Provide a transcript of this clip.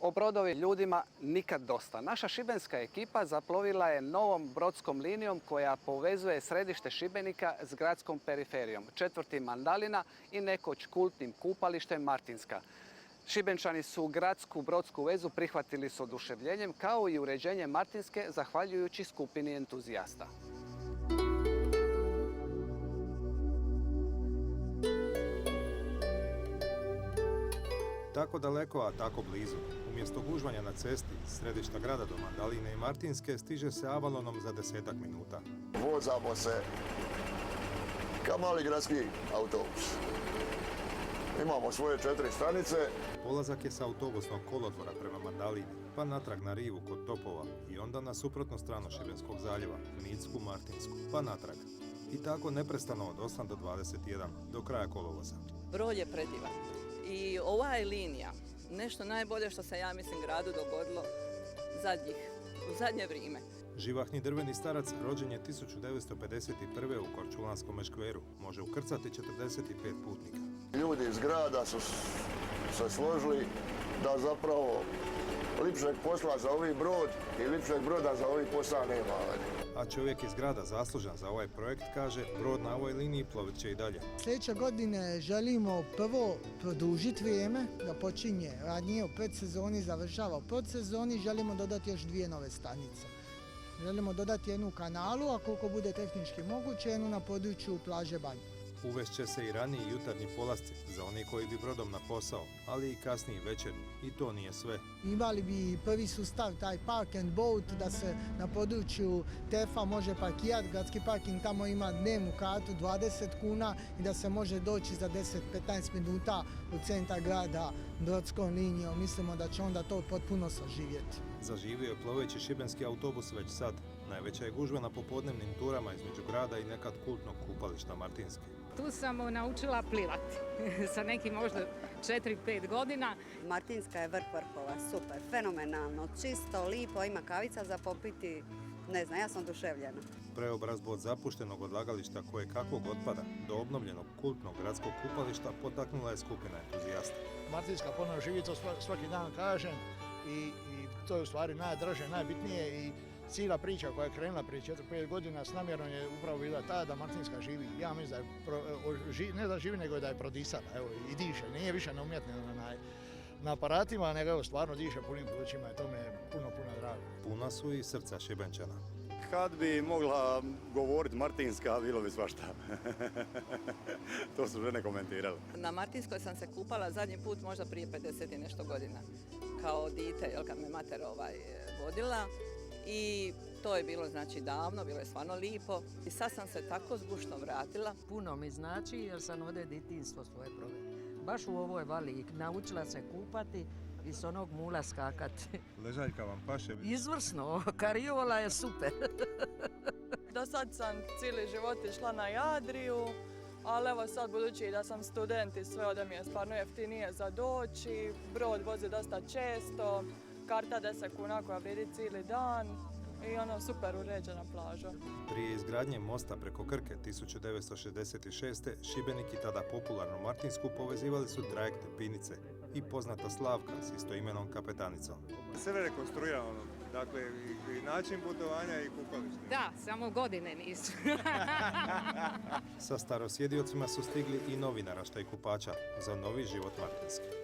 O brodovi ljudima nikad dosta. Naša šibenska ekipa zaplovila je novom brodskom linijom koja povezuje središte Šibenika s gradskom periferijom, četvrti Mandalina i nekoć kultnim kupalištem Martinska. Šibenčani su gradsku brodsku vezu prihvatili s oduševljenjem, kao i uređenje Martinske, zahvaljujući skupini entuzijasta. Tako daleko, a tako blizu. Umjesto gužvanja na cesti iz središta grada do Mandaline i Martinske stiže se Avalonom za 10 minuta. Vozamo se kao mali gradski autobus. Imamo svoje 4 stanice. Polazak je sa autobusnog kolodvora prema Mandalini, pa natrag na rivu kod Topova i onda na suprotnu stranu Šibenskog zaljeva, Nicku, Martinsku, pa natrag. I tako neprestano od 8 do 21, do kraja kolovoza. Brod je predivan. I ova je linija nešto najbolje što se, ja mislim, gradu dogodilo u zadnje vrijeme. Živahni drveni starac rođen je 1951. u Korčulanskom škveru. Može ukrcati 45 putnika. Ljudi iz grada su se složili da zapravo lipšeg posla za ovaj brod i lipšeg broda za ovaj posao nema. A čovjek iz grada zaslužan za ovaj projekt kaže, brod na ovoj liniji plovit će i dalje. Sljedeće godine želimo prvo produžiti vrijeme, da počinje radnje u predsezoni, završava u podsezoni, želimo dodati još 2 nove stanice. Želimo dodati jednu u kanalu, a koliko bude tehnički moguće, jednu na području plaže Banja. Uvest će se i raniji jutarnji polasci za oni koji bi brodom na posao, ali i kasniji večernji. I to nije sve. Imali bi prvi sustav, taj park and boat, da se na području TEF-a može parkirati. Gradski parking tamo ima dnevnu kartu 20 kuna i da se može doći za 10-15 minuta u centar grada brodskom linijom. Mislimo da će onda to potpuno saživjeti. Zaživio je ploveći šibenski autobus već sad. Najveća je gužva na popodnevnim turama između grada i nekad kultnog kupališta Martinske. Tu sam naučila plivati sa nekim možda 4-5 godina. Martinska je vrh vrhova, super, fenomenalno, čisto, lipo, ima kavica za popiti, ne znam, ja sam oduševljena. Preobrazbu od zapuštenog odlagališta koje kakvog otpada do obnovljenog kultnog gradskog kupališta potaknula je skupina entuzijasta. Martinska ponovno živi, to svaki dan kažem i to je u stvari najdraže, najbitnije i cijela priča koja je krenula prije 4-5 godina s namjerom je upravo bila ta da Martinska živi. Ja mislim da je, ne da živi, nego da je prodisala, evo, i diše. Nije više na umjetnjeno na aparatima, nego evo, stvarno diše punim plućima i to me je puno drago. Puna su i srca Šibenčana. Kad bi mogla govoriti Martinska, bilo bi svašta. To su žene komentirali. Na Martinskoj sam se kupala zadnji put možda prije 50 i nešto godina. Kao dite, kad me mater vodila. I to je bilo znači davno, bilo je stvarno lipo. I sad sam se tako zgušno vratila. Puno mi znači jer sam ovdje djetinjstvo svoje provela. Baš u ovoj vali naučila se kupati i s onog mula skakati. Ležaljka vam paše? Izvrsno, kariola je super. Do sad sam cijeli život išla na Jadriju, ali evo sad budući da sam student i sve ovdje mi je stvarno jeftinije za doći, brod vozi dosta često, karta 10 kuna koja vrijedi cijeli dan i super uređena plaža. Prije izgradnje mosta preko Krke 1966. Šibenik i tada popularnu Martinsku povezivali su trajekt Pinice i poznata Slavka s istoimenom kapetanicom. Sve je rekonstruirano, dakle i način putovanja i kupalište. Da, samo godine nisu. Sa starosjediocima su stigli i novi naraštaj kupača za novi život Martinske.